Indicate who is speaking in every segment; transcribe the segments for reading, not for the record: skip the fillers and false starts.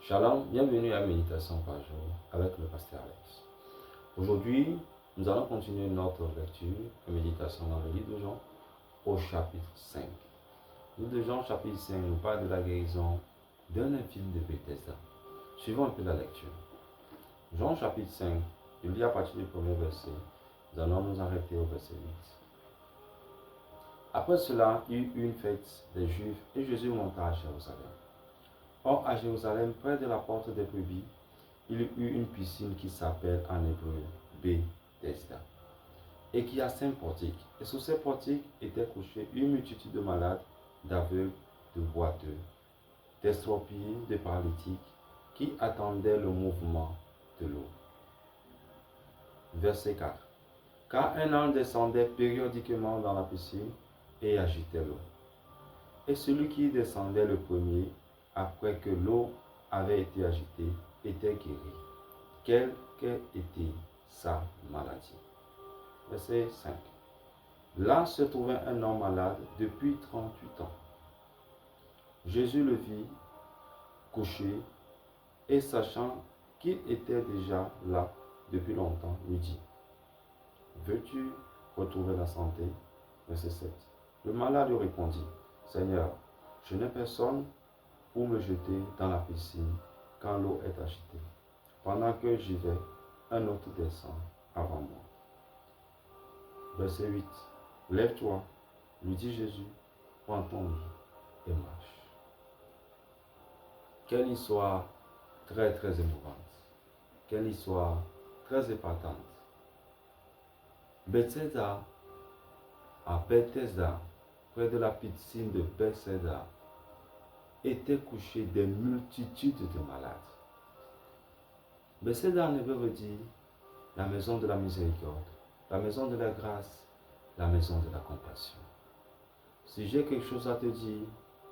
Speaker 1: Shalom, bienvenue à Méditation par jour avec le pasteur Alex. Aujourd'hui, nous allons continuer notre lecture et méditation dans le livre de Jean au chapitre 5. Le livre de Jean chapitre 5 nous parle de la guérison d'un infirme de Bethesda. Suivons un peu la lecture. Jean chapitre 5, je lis à partir du premier verset. Nous allons nous arrêter au verset 8. Après cela, il y eut une fête des Juifs et Jésus monta à Jérusalem. Or, à Jérusalem, près de la porte des brebis, il y eut une piscine qui s'appelle en hébreu Bethesda, et qui a 5 portiques. Et sous ces portiques étaient couchés une multitude de malades, d'aveugles, de boiteux, d'estropiés, de paralytiques, qui attendaient le mouvement de l'eau. Verset 4. Car un ange descendait périodiquement dans la piscine et agitait l'eau. Et celui qui descendait le premier, après que l'eau avait été agitée, était guéri. Quelle était sa maladie? Verset 5. Là se trouvait un homme malade depuis 38 ans. Jésus le vit couché et sachant qu'il était déjà là depuis longtemps, lui dit: veux-tu retrouver la santé? Verset 7. Le malade lui répondit: Seigneur, je n'ai personne pour me jeter dans la piscine quand l'eau est agitée. Pendant que j'y vais, un autre descend avant moi. Verset 8. Lève-toi, lui dit Jésus, prends ton lit et marche. Quelle histoire très émouvante. Quelle histoire très épatante. Bethesda, à Bethesda, près de la piscine de Bethesda, étaient couchés des multitudes de malades. Bethesda en hébreu veut dire la maison de la miséricorde, la maison de la grâce, la maison de la compassion. Si j'ai quelque chose à te dire,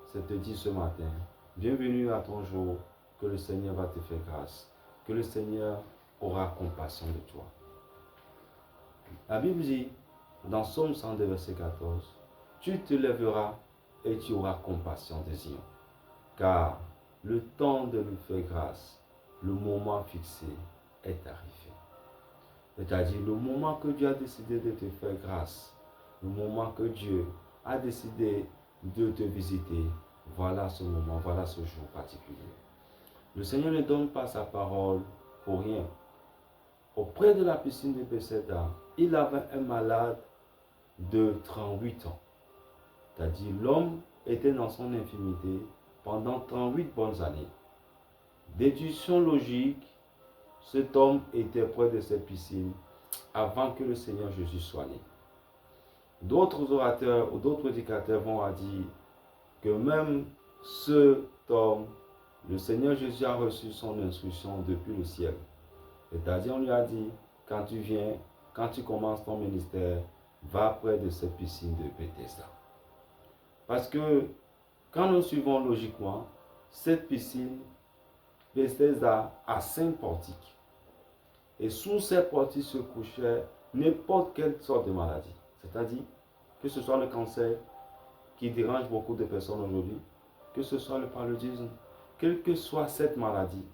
Speaker 1: c'est te dire ce matin, bienvenue à ton jour, que le Seigneur va te faire grâce, que le Seigneur aura compassion de toi. La Bible dit, dans Psaume 102, verset 14, tu te lèveras et tu auras compassion de Zion, car le temps de lui faire grâce, le moment fixé est arrivé. C'est-à-dire le moment que Dieu a décidé de te faire grâce, le moment que Dieu a décidé de te visiter, voilà ce moment, voilà ce jour particulier. Le Seigneur ne donne pas sa parole pour rien. Auprès de la piscine de Bethesda, il avait un malade de 38 ans. C'est-à-dire l'homme était dans son infirmité pendant 38 bonnes années. Déduction logique, cet homme était près de cette piscine avant que le Seigneur Jésus soit né. D'autres orateurs ou d'autres prédicateurs vont dire que même cet homme, le Seigneur Jésus a reçu son instruction depuis le ciel. C'est-à-dire, on lui a dit, quand tu viens, quand tu commences ton ministère, va près de cette piscine de Bethesda. Parce que, quand nous suivons logiquement, cette piscine, Bethesda, a 5 portiques. Et sous ces portiques se couchait n'importe quelle sorte de maladie. C'est-à-dire, que ce soit le cancer, qui dérange beaucoup de personnes aujourd'hui, que ce soit le paludisme, quelle que soit cette maladie,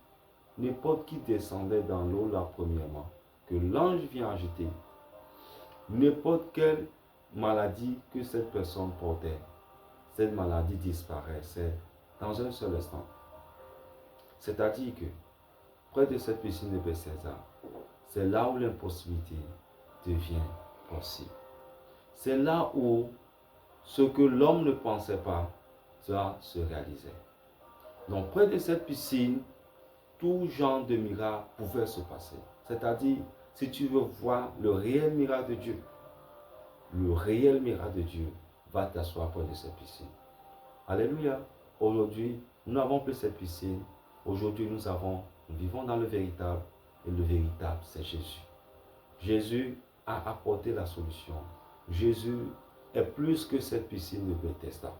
Speaker 1: n'importe qui descendait dans l'eau là premièrement, que l'ange vient agiter, n'importe quelle maladie que cette personne portait, cette maladie disparaissait dans un seul instant. C'est-à-dire que près de cette piscine de Bethesda, c'est là où l'impossibilité devient possible. C'est là où ce que l'homme ne pensait pas, ça se réalisait. Donc près de cette piscine, tout genre de miracle pouvait se passer. C'est-à-dire, si tu veux voir le réel miracle de Dieu, le réel miracle de Dieu va t'asseoir près de cette piscine. Alléluia. Aujourd'hui, nous n'avons plus cette piscine. Aujourd'hui, nous vivons dans le véritable. Et le véritable, c'est Jésus. Jésus a apporté la solution. Jésus est plus que cette piscine de Bethesda.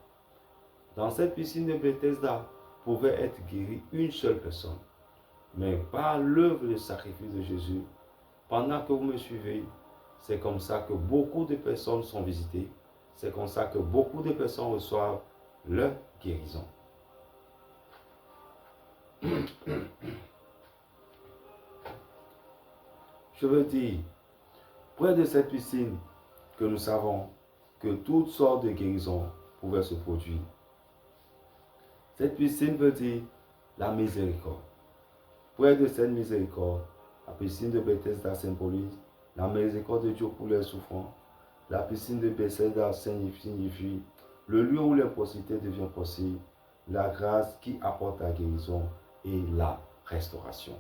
Speaker 1: Dans cette piscine de Bethesda, pouvait être guérie une seule personne. Mais par l'œuvre de sacrifice de Jésus, pendant que vous me suivez, c'est comme ça que beaucoup de personnes sont visitées. C'est comme ça que beaucoup de personnes reçoivent leur guérison. Je veux dire, près de cette piscine que nous savons que toutes sortes de guérisons pouvaient se produire. Cette piscine veut dire la miséricorde. Près de cette miséricorde, la piscine de Bethesda symbolise la miséricorde de Dieu pour les souffrants. La piscine de Bethesda signifie le lieu où l'impossibilité devient possible, la grâce qui apporte la guérison et la restauration.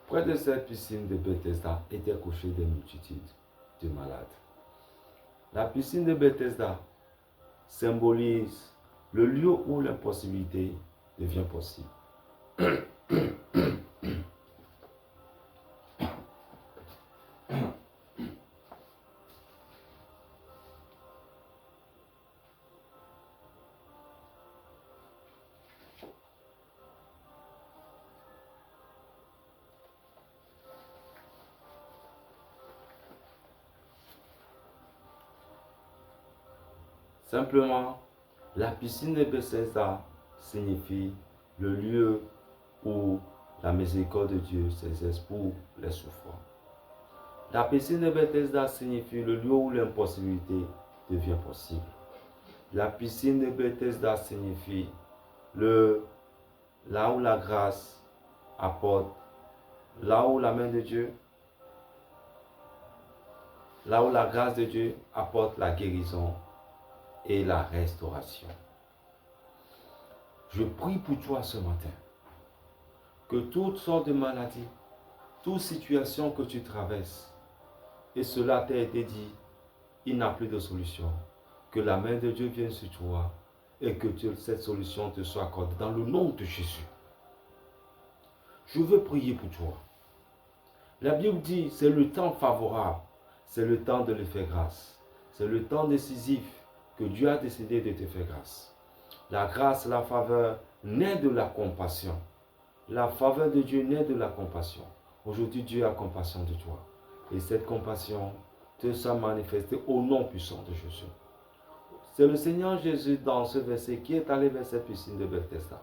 Speaker 1: Près de cette piscine de Bethesda étaient couchées des multitudes de malades. La piscine de Bethesda symbolise le lieu où l'impossibilité devient possible. Simplement, la piscine de Bethesda signifie le lieu où la miséricorde de Dieu s'exerce pour les souffrants. La piscine de Bethesda signifie le lieu où l'impossibilité devient possible. La piscine de Bethesda signifie là où la grâce apporte, là où la main de Dieu, là où la grâce de Dieu apporte la guérison et la restauration. Je prie pour toi ce matin, que toutes sortes de maladies, toute situation que tu traverses, et cela t'a été dit, il n'a plus de solution, que la main de Dieu vienne sur toi et que cette solution te soit accordée dans le nom de Jésus. Je veux prier pour toi. La Bible dit, c'est le temps favorable, c'est le temps de lui faire grâce, c'est le temps décisif que Dieu a décidé de te faire grâce. La grâce, la faveur naît de la compassion. La faveur de Dieu naît de la compassion. Aujourd'hui, Dieu a compassion de toi. Et cette compassion te sera manifestée au nom puissant de Jésus. C'est le Seigneur Jésus dans ce verset qui est allé vers cette piscine de Bethesda.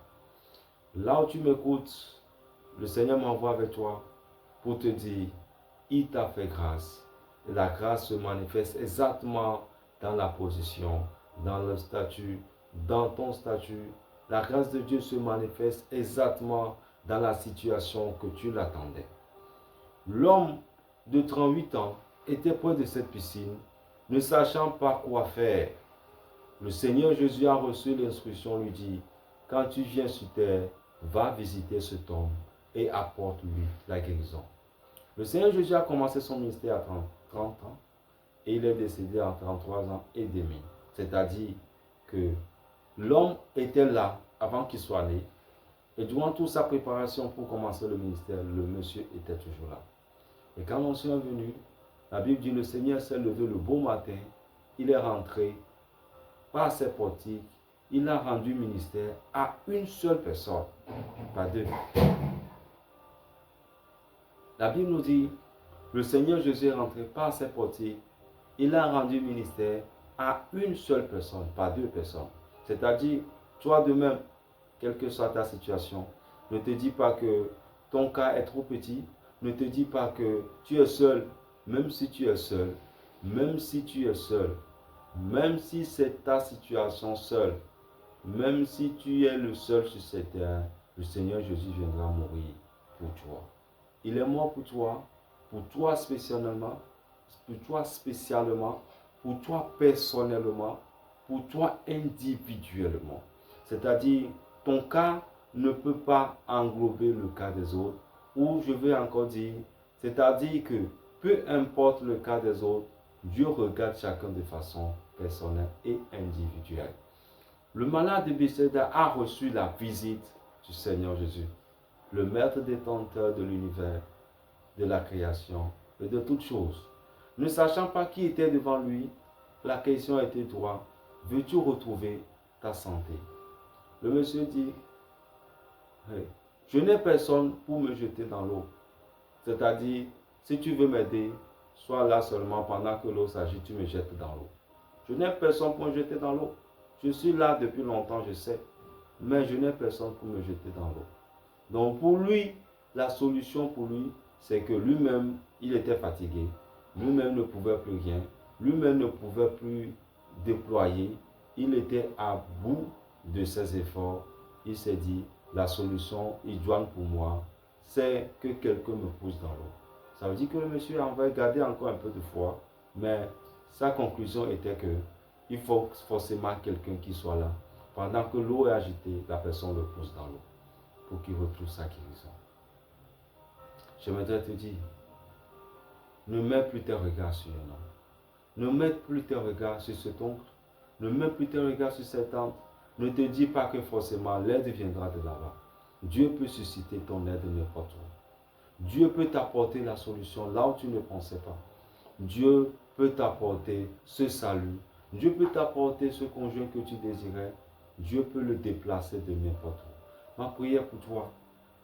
Speaker 1: Là où tu m'écoutes, le Seigneur m'envoie avec toi pour te dire, il t'a fait grâce. Et la grâce se manifeste exactement dans la position, dans le statut, dans ton statut. La grâce de Dieu se manifeste exactement dans la situation que tu l'attendais. L'homme de 38 ans était près de cette piscine, ne sachant pas quoi faire. Le Seigneur Jésus a reçu l'instruction, lui dit, quand tu viens sur terre, va visiter cet homme et apporte-lui la guérison. Le Seigneur Jésus a commencé son ministère à 30 ans et il est décédé à 33 ans et demi. C'est-à-dire que l'homme était là avant qu'il soit né et durant toute sa préparation pour commencer le ministère, le monsieur était toujours là. Et quand l'ancien est venu, la Bible dit, le Seigneur s'est levé le beau matin, il est rentré par ses portiques, il a rendu ministère à une seule personne, pas deux. La Bible nous dit, le Seigneur Jésus est rentré par ses portiques, il a rendu ministère à une seule personne, pas deux personnes. C'est-à-dire, toi de même, quelle que soit ta situation, ne te dis pas que ton cas est trop petit, ne te dis pas que tu es seul, même si tu es seul, même si tu es seul, même si c'est ta situation seule, même si tu es le seul sur cette terre, le Seigneur Jésus viendra mourir pour toi. Il est mort pour toi spécialement, pour toi personnellement, pour toi individuellement. C'est-à-dire, ton cas ne peut pas englober le cas des autres. Ou je vais encore dire, c'est-à-dire que peu importe le cas des autres, Dieu regarde chacun de façon personnelle et individuelle. Le malade de Bethesda a reçu la visite du Seigneur Jésus, le maître détenteur de l'univers, de la création et de toutes choses. Ne sachant pas qui était devant lui, la question était toi, veux-tu retrouver ta santé? Le monsieur dit, hey, je n'ai personne pour me jeter dans l'eau. C'est-à-dire, si tu veux m'aider, sois là seulement pendant que l'eau s'agite, tu me jettes dans l'eau. Je n'ai personne pour me jeter dans l'eau. Je suis là depuis longtemps, je sais. Mais je n'ai personne pour me jeter dans l'eau. Donc pour lui, la solution pour lui, c'est que lui-même, il était fatigué. Lui-même ne pouvait plus rien. Lui-même ne pouvait plus déployer. Il était à bout de ses efforts. Il s'est dit, la solution idoine pour moi, c'est que quelqu'un me pousse dans l'eau. Ça veut dire que le monsieur va garder encore un peu de foi, mais sa conclusion était que il faut forcément quelqu'un qui soit là. Pendant que l'eau est agitée, la personne le pousse dans l'eau pour qu'il retrouve sa guérison. Je voudrais te dire, ne mets plus tes regards sur un homme. Ne mets plus tes regards sur cet oncle. Ne mets plus tes regards sur cette tante. Ne te dis pas que forcément l'aide viendra de là-bas. Dieu peut susciter ton aide n'importe où. Dieu peut t'apporter la solution là où tu ne pensais pas. Dieu peut t'apporter ce salut. Dieu peut t'apporter ce conjoint que tu désirais. Dieu peut le déplacer de n'importe où. Ma prière pour toi,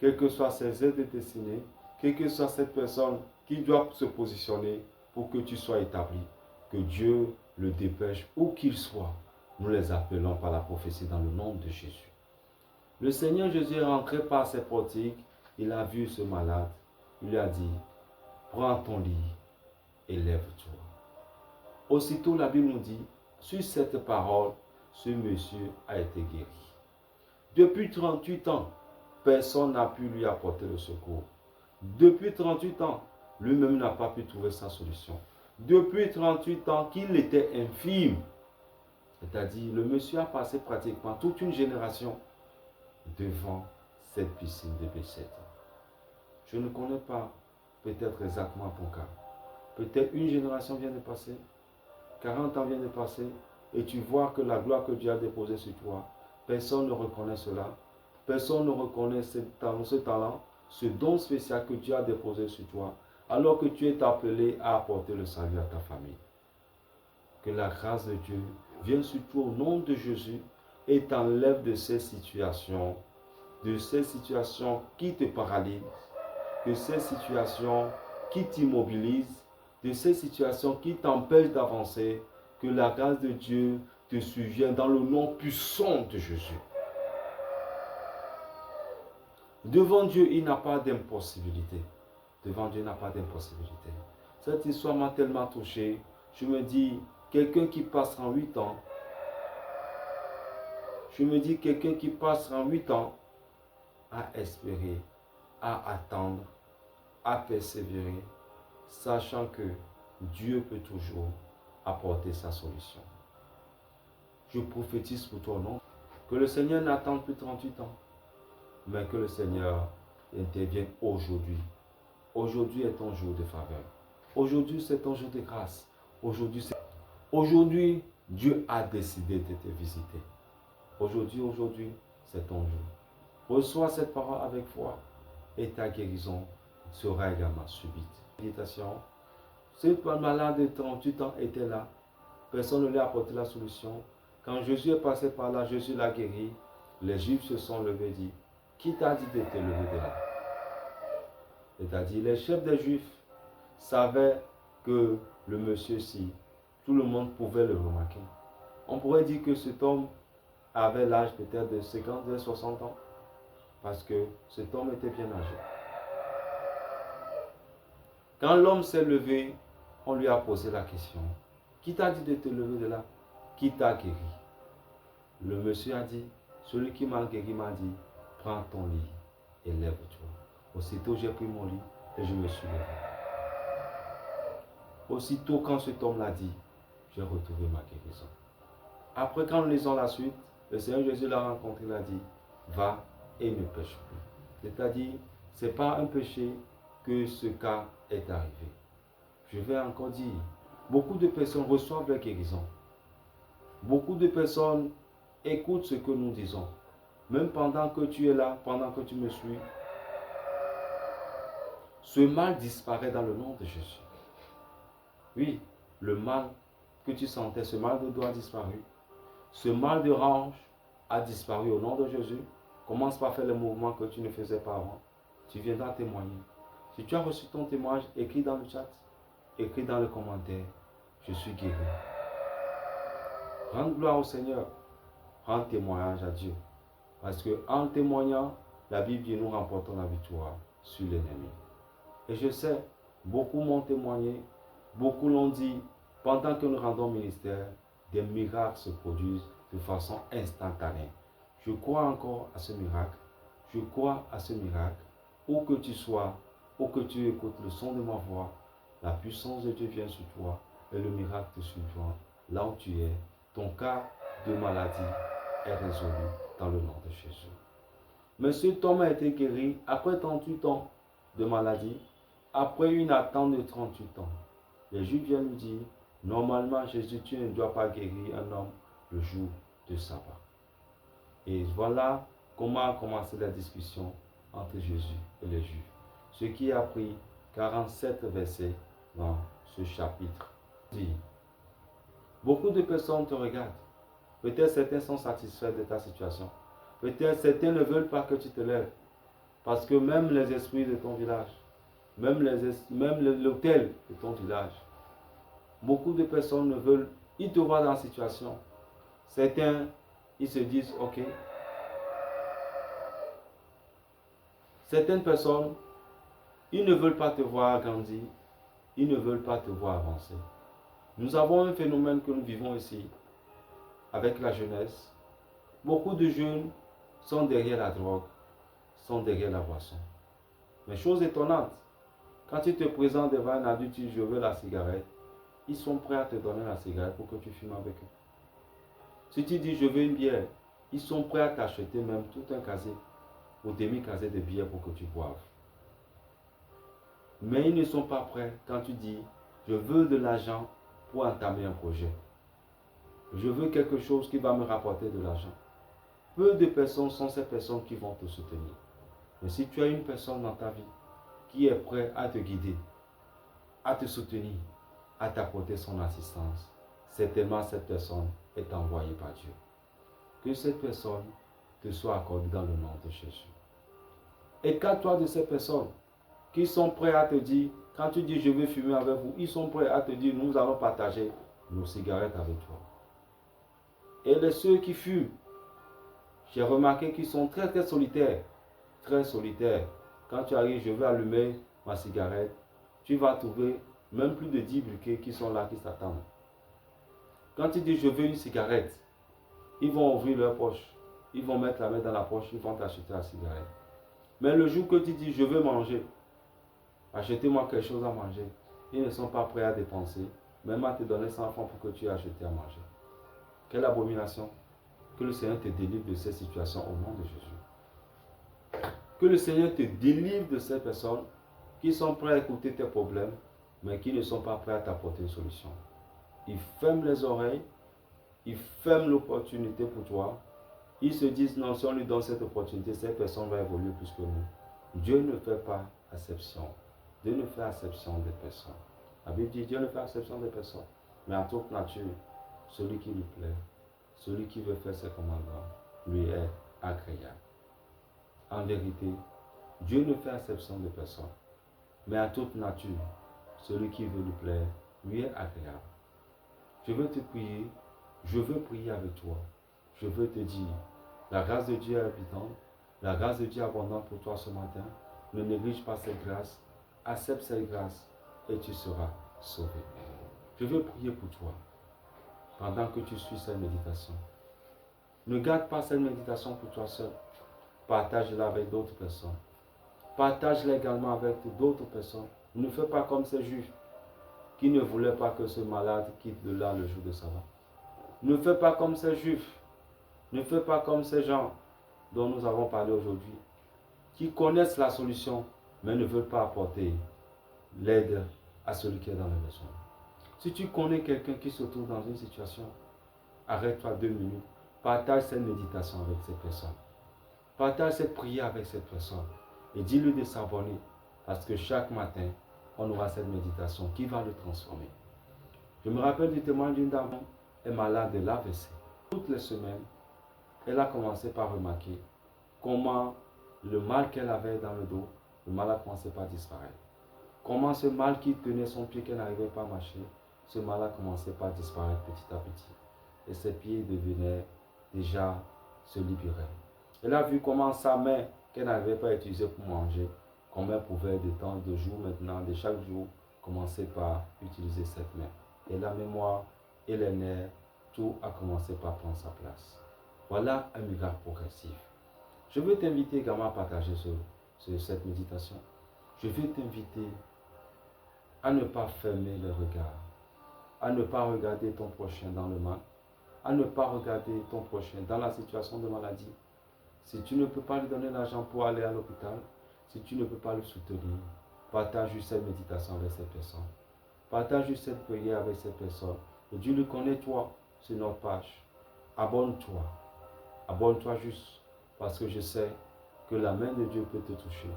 Speaker 1: quelles que soient ces aides destinées, quelle que soit cette personne qui doit se positionner pour que tu sois établi, que Dieu le dépêche où qu'il soit. Nous les appelons par la prophétie dans le nom de Jésus. Le Seigneur Jésus est rentré par ses portiques, il a vu ce malade, il lui a dit, prends ton lit et lève-toi. Aussitôt la Bible nous dit, sur cette parole, ce monsieur a été guéri. Depuis 38 ans, personne n'a pu lui apporter le secours. Depuis 38 ans, lui-même n'a pas pu trouver sa solution. Depuis 38 ans qu'il était infirme, c'est-à-dire le monsieur a passé pratiquement toute une génération devant cette piscine de Bethesda. Je ne connais pas peut-être exactement ton cas. Peut-être une génération vient de passer, 40 ans viennent de passer, et tu vois que la gloire que Dieu a déposée sur toi, personne ne reconnaît cela. Personne ne reconnaît ce talent, ce don spécial que Dieu a déposé sur toi, alors que tu es appelé à apporter le salut à ta famille. Que la grâce de Dieu vienne sur toi au nom de Jésus et t'enlève de ces situations qui te paralysent, de ces situations qui t'immobilisent, de ces situations qui t'empêchent d'avancer. Que la grâce de Dieu te souvienne dans le nom puissant de Jésus. Devant Dieu, il n'a pas d'impossibilité. Devant Dieu, il n'a pas d'impossibilité. Cette histoire m'a tellement touché. Je me dis, quelqu'un qui passera 8 ans, quelqu'un qui passera 8 ans à espérer, à attendre, à persévérer, sachant que Dieu peut toujours apporter sa solution. Je prophétise pour toi, non? Que le Seigneur n'attend plus 38 ans, mais que le Seigneur intervienne aujourd'hui. Aujourd'hui est ton jour de faveur. Aujourd'hui, c'est ton jour de grâce. Aujourd'hui, Dieu a décidé de te visiter. Aujourd'hui, c'est ton jour. Reçois cette parole avec foi et ta guérison sera également subite. Méditation. Ce malade de 38 ans était là. Personne ne lui a apporté la solution. Quand Jésus est passé par là, Jésus l'a guéri. Les Juifs se sont levés et dit, qui t'a dit de te lever de là? C'est-à-dire, les chefs des Juifs savaient que le monsieur-ci, tout le monde pouvait le remarquer. On pourrait dire que cet homme avait l'âge peut-être de 50, de 60 ans, parce que cet homme était bien âgé. Quand l'homme s'est levé, on lui a posé la question, qui t'a dit de te lever de là? Qui t'a guéri? Le monsieur a dit, celui qui m'a guéri m'a dit, prends ton lit et lève-toi. Aussitôt j'ai pris mon lit et je me suis levé. Aussitôt quand cet homme l'a dit, j'ai retrouvé ma guérison. Après quand nous lisons la suite, le Seigneur Jésus l'a rencontré, il a dit, va et ne pêche plus. C'est-à-dire, ce n'est pas un péché que ce cas est arrivé. Je vais encore dire, beaucoup de personnes reçoivent leur guérison. Beaucoup de personnes écoutent ce que nous disons. Même pendant que tu es là, pendant que tu me suis, ce mal disparaît dans le nom de Jésus. Oui, le mal que tu sentais, ce mal de dos a disparu. Ce mal de hanche a disparu au nom de Jésus. Commence par faire les mouvements que tu ne faisais pas avant. Tu viendras témoigner. Si tu as reçu ton témoignage, écris dans le chat, écris dans le commentaire, je suis guéri. Rends gloire au Seigneur. Rends témoignage à Dieu. Parce qu'en témoignant, la Bible dit nous remportons la victoire sur l'ennemi. Et je sais, beaucoup m'ont témoigné, beaucoup l'ont dit, pendant que nous rendons ministère, des miracles se produisent de façon instantanée. Je crois encore à ce miracle. Je crois à ce miracle. Où que tu sois, où que tu écoutes le son de ma voix, la puissance de Dieu vient sur toi et le miracle te suivra là où tu es. Ton cas de maladie est résolu dans le nom de Jésus. Monsieur Tom a été guéri après 38 ans de maladie, après une attente de 38 ans. Les Juifs viennent lui dire, normalement Jésus, tu ne dois pas guérir un homme le jour de sabbat. Et voilà comment a commencé la discussion entre Jésus et les Juifs. Ce qui a pris 47 versets dans ce chapitre. Beaucoup de personnes te regardent. Peut-être certains sont satisfaits de ta situation. Peut-être certains ne veulent pas que tu te lèves. Parce que même les esprits de ton village, même l'hôtel de ton village, beaucoup de personnes ne veulent, ils te voient dans la situation. Certains, ils se disent, ok. Certaines personnes, ils ne veulent pas te voir grandir, ils ne veulent pas te voir avancer. Nous avons un phénomène que nous vivons ici, avec la jeunesse. Beaucoup de jeunes sont derrière la drogue, sont derrière la boisson. Mais chose étonnante, quand tu te présentes devant un adulte, tu dis je veux la cigarette, ils sont prêts à te donner la cigarette pour que tu fumes avec eux. Si tu dis je veux une bière, ils sont prêts à t'acheter même tout un casier ou demi-casier de bière pour que tu boives. Mais ils ne sont pas prêts quand tu dis je veux de l'argent pour entamer un projet. Je veux quelque chose qui va me rapporter de l'argent. Peu de personnes sont ces personnes qui vont te soutenir. Mais si tu as une personne dans ta vie qui est prête à te guider, à te soutenir, à t'apporter son assistance, certainement cette personne est envoyée par Dieu. Que cette personne te soit accordée dans le nom de Jésus. Écarte-toi de ces personnes qui sont prêts à te dire, quand tu dis je veux fumer avec vous, ils sont prêts à te dire nous allons partager nos cigarettes avec toi. Et ceux qui fument, j'ai remarqué qu'ils sont très très solitaires. Très solitaires. Quand tu arrives, je veux allumer ma cigarette, tu vas trouver même plus de 10 briquets qui sont là, qui s'attendent. Quand tu dis je veux une cigarette, ils vont ouvrir leur poche, ils vont mettre la main dans la poche, ils vont t'acheter la cigarette. Mais le jour que tu dis je veux manger, achetez-moi quelque chose à manger, ils ne sont pas prêts à dépenser, même à te donner 100 francs pour que tu aies acheté à manger. Quelle abomination! Que le Seigneur te délivre de ces situations au nom de Jésus. Que le Seigneur te délivre de ces personnes qui sont prêtes à écouter tes problèmes, mais qui ne sont pas prêts à t'apporter une solution. Ils ferment les oreilles, ils ferment l'opportunité pour toi. Ils se disent non, si on lui donne cette opportunité, cette personne va évoluer plus que nous. Dieu ne fait pas exception. Dieu ne fait exception des personnes. La Bible dit Dieu ne fait exception des personnes. Mais en toute nature, celui qui lui plaît, celui qui veut faire ses commandements, lui est agréable. En vérité, Dieu ne fait exception de personne. Mais à toute nature, celui qui veut lui plaire, lui est agréable. Je veux te prier, je veux prier avec toi. Je veux te dire, la grâce de Dieu est habitante, la grâce de Dieu est abondante pour toi ce matin. Ne néglige pas cette grâce, accepte cette grâce et tu seras sauvé. Je veux prier pour toi pendant que tu suis cette méditation. Ne garde pas cette méditation pour toi seul. Partage-la avec d'autres personnes. Partage-la également avec d'autres personnes. Ne fais pas comme ces juifs qui ne voulaient pas que ce malade quitte de là le jour de sabbat. Ne fais pas comme ces juifs. Ne fais pas comme ces gens dont nous avons parlé aujourd'hui, qui connaissent la solution, mais ne veulent pas apporter l'aide à celui qui est dans le besoin. Si tu connais quelqu'un qui se trouve dans une situation, arrête-toi 2 minutes, partage cette méditation avec cette personne. Partage cette prière avec cette personne et dis-lui de s'abonner parce que chaque matin, on aura cette méditation qui va le transformer. Je me rappelle du témoignage d'une dame qui est malade de l'AVC. Toutes les semaines, elle a commencé par remarquer comment le mal qu'elle avait dans le dos, le mal a commencé par disparaître. Comment ce mal qui tenait son pied qu'elle n'arrivait pas à marcher, ce mal a commencé par disparaître petit à petit. et ses pieds devenaient déjà se libérer. Elle a vu comment sa main, qu'elle n'avait pas utilisée pour manger, comment elle pouvait de temps, de jour maintenant, de chaque jour, commencer par utiliser cette main. Et la mémoire et les nerfs, tout a commencé par prendre sa place. Voilà un miracle progressif. Je veux t'inviter également à partager cette méditation. Je veux t'inviter à ne pas fermer le regard, à ne pas regarder ton prochain dans le mal, à ne pas regarder ton prochain dans la situation de maladie. Si tu ne peux pas lui donner l'argent pour aller à l'hôpital, si tu ne peux pas le soutenir, partage juste cette méditation avec cette personne. Partage juste cette prière avec cette personne. Et Dieu le connaît, toi, sur notre page. Abonne-toi. Abonne-toi juste parce que je sais que la main de Dieu peut te toucher,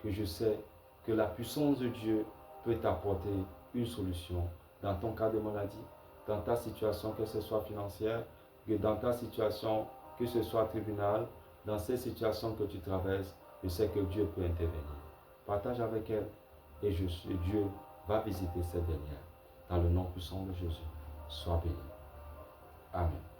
Speaker 1: que je sais que la puissance de Dieu peut t'apporter une solution dans ton cas de maladie, dans ta situation, que ce soit financière, que dans ta situation, que ce soit tribunal, dans ces situations que tu traverses, je sais que Dieu peut intervenir. Partage avec elle et Dieu va visiter cette dernière. Dans le nom puissant de Jésus, sois béni. Amen.